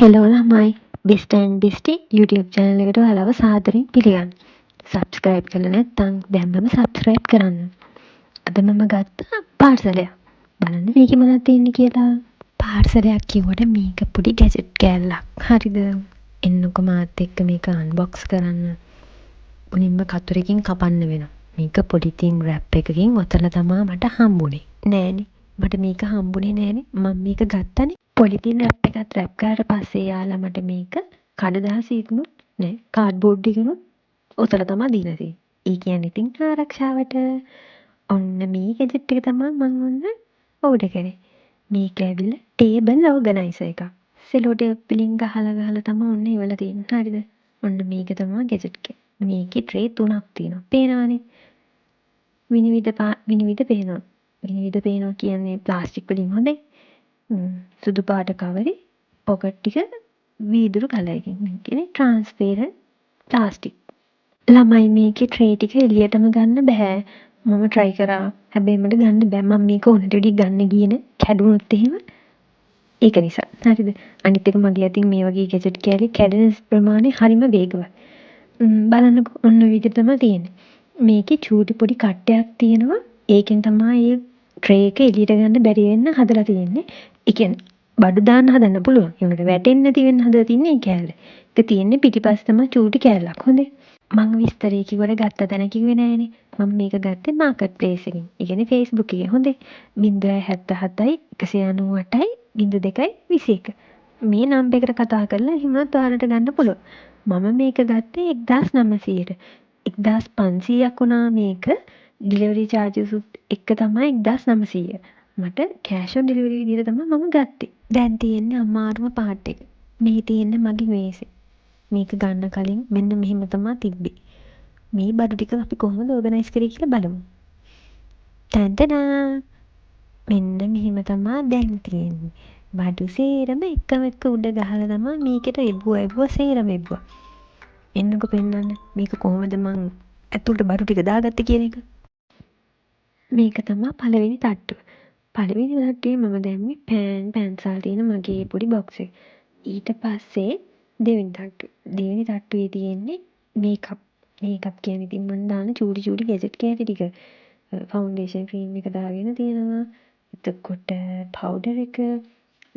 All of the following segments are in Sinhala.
හෙලෝ ළමයි බෙස්ට් ඇන්ඩ් බෙස්ටි YouTube channel එකට ඔයාලව සාදරයෙන් පිළිගන්නවා. subscribe කරලා නැත්නම් දැම්මම subscribe කරන්න. අද මම ගත්ත පාර්සලයක්. බලන්න මේකේ මොනවද තියෙන්නේ කියලා. පාර්සලයක් කිව්වට මේක පොඩි ගැජට් කෑල්ලක්. හරිද? එන්නකො මාත් එක්ක මේක unbox කරන්න. මුලින්ම කතුරකින් කපන්න වෙනවා. මේක පොලිතින් රැප් එකකින් ඔතලා තමයි මට හම්බුනේ. නෑනේ. මට මේක හම්බුනේ නෑනේ. මම මේක ගත්තනේ. පොලිතින් රැප් එකත් රැප් කරාට පස්සේ යාලා මට මේක කඩදාසියකිනුත් නෑ කාඩ්බෝඩ් එකකිනුත් ඔතලා තමයි දීලා තියෙන්නේ. ඒ කියන්නේ ඉතින් ආරක්ෂාවට. ඔන්න මේ ගැජට් එක තමයි මම ඔන්න ඕඩර් කරේ. මේක ඇවිල්ලා ටේබල් ඕගනයිසර් එකක්. සෙලෝ ටේප් වලින් ගහලා තමයි ඔන්න ඉවලා තියෙන්නේ. හරිද? ඔන්න මේක තමයි ගැජට් එක. මේකේ ට්‍රේ 3ක් තියෙනවා. පේනවනේ. විනිවිද පේනවා. විනිවිද පේනවා කියන්නේ ප්ලාස්ටික් වලින් හොඳේ. සුදු පාට කවරේ පොකට් ටික වීදුරු කලරකින්. මේ කියන්නේ ට්‍රාන්ස්පරන්ට් ප්ලාස්ටික්. ළමයි මේකේ ට්‍රේ ටික එළියටම ගන්න බෑ. මම try කරා. හැබැයි මට ගන්න බෑ. මම මේක උනට වෙඩි ගන්න ගියේ නේ. කැඩුනොත් එහෙම ඒක නිසා. හරිද? අනිත් එක මගේ අතින් මේ වගේ ගැජට් කෑලි කැඩෙන ප්‍රමාණය හරිම වේගවත්. බලන්නකෝ ඔන්න විදිහට තමයි තියෙන්නේ. මේකේ චූටි පොඩි කට්ටයක් තියෙනවා. ඒකෙන් තමයි මේ ට්‍රේ එක එළියට ගන්න බැරි වෙන්න හදලා තියෙන්නේ. ඒ කියන්නේ බඩු දාන්න හදන්න පුළුවන්. ඒකට වැටෙන්නේ නැති වෙන්න හදලා තින්නේ ඒ කෑල්ල. ඒක තියෙන්නේ පිටිපස්ස තමයි චූටි කෑල්ලක්. හොඳේ. මම විස්තරේ කිව්වට ගත්ත තැන කිව්වේ නෑනේ. මම මේක ගත්තේ මාකට් ප්ලේස් එකෙන්. ඒ කියන්නේ Facebook එකේ. හොඳේ. 077යි 198යි 02යි 21. මේ නම්බර් එකට කතා කරලා හිමත් ඔයාලට ගන්න පුළුවන්. මම මේක ගත්තේ 1900ට. 1500ක් වුණා මේක. ඩිලිවරි චාර්ජස් එක්ක තමයි 1900. මට කෑෂ් ඔන් ඩෙලිවරි විදිහට තමයි මම ගත්තේ. දැන් තියෙන්නේ අමාරුම පාර්ට් එක. මේ තියෙන්නේ මගේ මේසේ. මේක ගන්න කලින් මෙන්න මෙහෙම තමයි තිබ්බේ. මේ බඩු ටික අපි කොහොමද ඕගනයිස් කරේ කියලා බලමු. ටන්ටඩා! මෙන්න මෙහෙම තමයි දැන් තියෙන්නේ. බඩු සේරම එකම එක උඩ ගහලා තමයි මේකට එව්වා සේරම එව්වා. එන්නකො පෙන්නන්න. මේක කොහොමද මං ඇතුළට බඩු ටික දාගත්තේ කියන එක. මේක තමයි පළවෙනි තට්ටුව. පළවෙනි තට්ටුවේ මම දැම්මේ පෑන්සල් තියෙන මගේ පොඩි බොක්ස් එක. ඊට පස්සේ දෙවෙනි තට්ටුව. දෙවෙනි තට්ටුවේ තියෙන්නේ මේකප්. මේකප් කියන්නේ ඉතින් මම දාන චූටි ගැජට් කෑලි ටික. ෆවුන්ඩේෂන් ක්‍රීම් එක දාගෙන තියෙනවා. එතකොට පවුඩර් එක,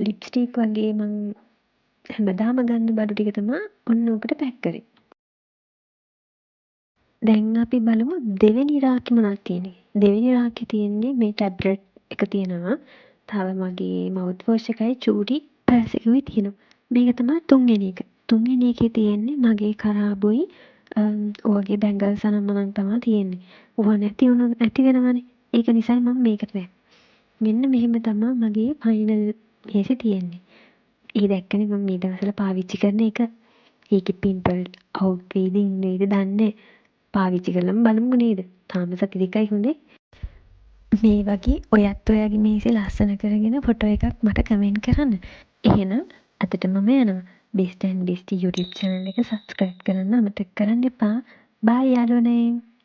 ලිප්ස්ටික් වගේ මං හැමදාම ගන්න බඩු ටික තමයි ඔන්න ඔකට පැක් කරේ. දැන් අපි බලමු දෙවෙනි රාක්කේ මොනවද තියෙන්නේ. දෙවෙනි රාක්කේ තියෙන්නේ මේ ටැබ්ලට් එක තියෙනවා. තව මගේ මවුත් වොෂ් එකයි චූටි පර්ස් එකකුයි තියෙනවා. මේක තමයි තුන්වෙනි එක. තුන්වෙනි එකේ තියෙන්නේ මගේ කරාබුයි ඔයගේ බැංගල්ස් අනම්මනම් තමයි තියෙන්නේ. ඕවා නැති වුණොත් නැති වෙනවනේ. ඒක නිසායි මම මේකට දැම්මේ. මෙන්න මෙහෙම තමයි මගේ ෆයිනල් මේසේ තියෙන්නේ. ඒ දැක්කනේ මම මේ දවස්වල පාවිච්චි කරන එක. ඒකේ පිම්පල් අවුට් වෙයිද ඉන් වෙයිද දන්නේ නැහැ. පාවිච්චි කරලම බලමු නේද? තාම සති දෙකයි හොඳේ. මේ වගේ ඔයත් ඔයාගේ මේසේ ලස්සන කරගෙන ෆොටෝ එකක් මට කමෙන්ට් කරන්න. එහෙනම් අදට මම යනවා. බෙස්ට් ඇන්ඩ් බෙස්ටි YouTube channel එක subscribe කරන්න අමතක කරන්න එපා. බයි යාළුවනේ.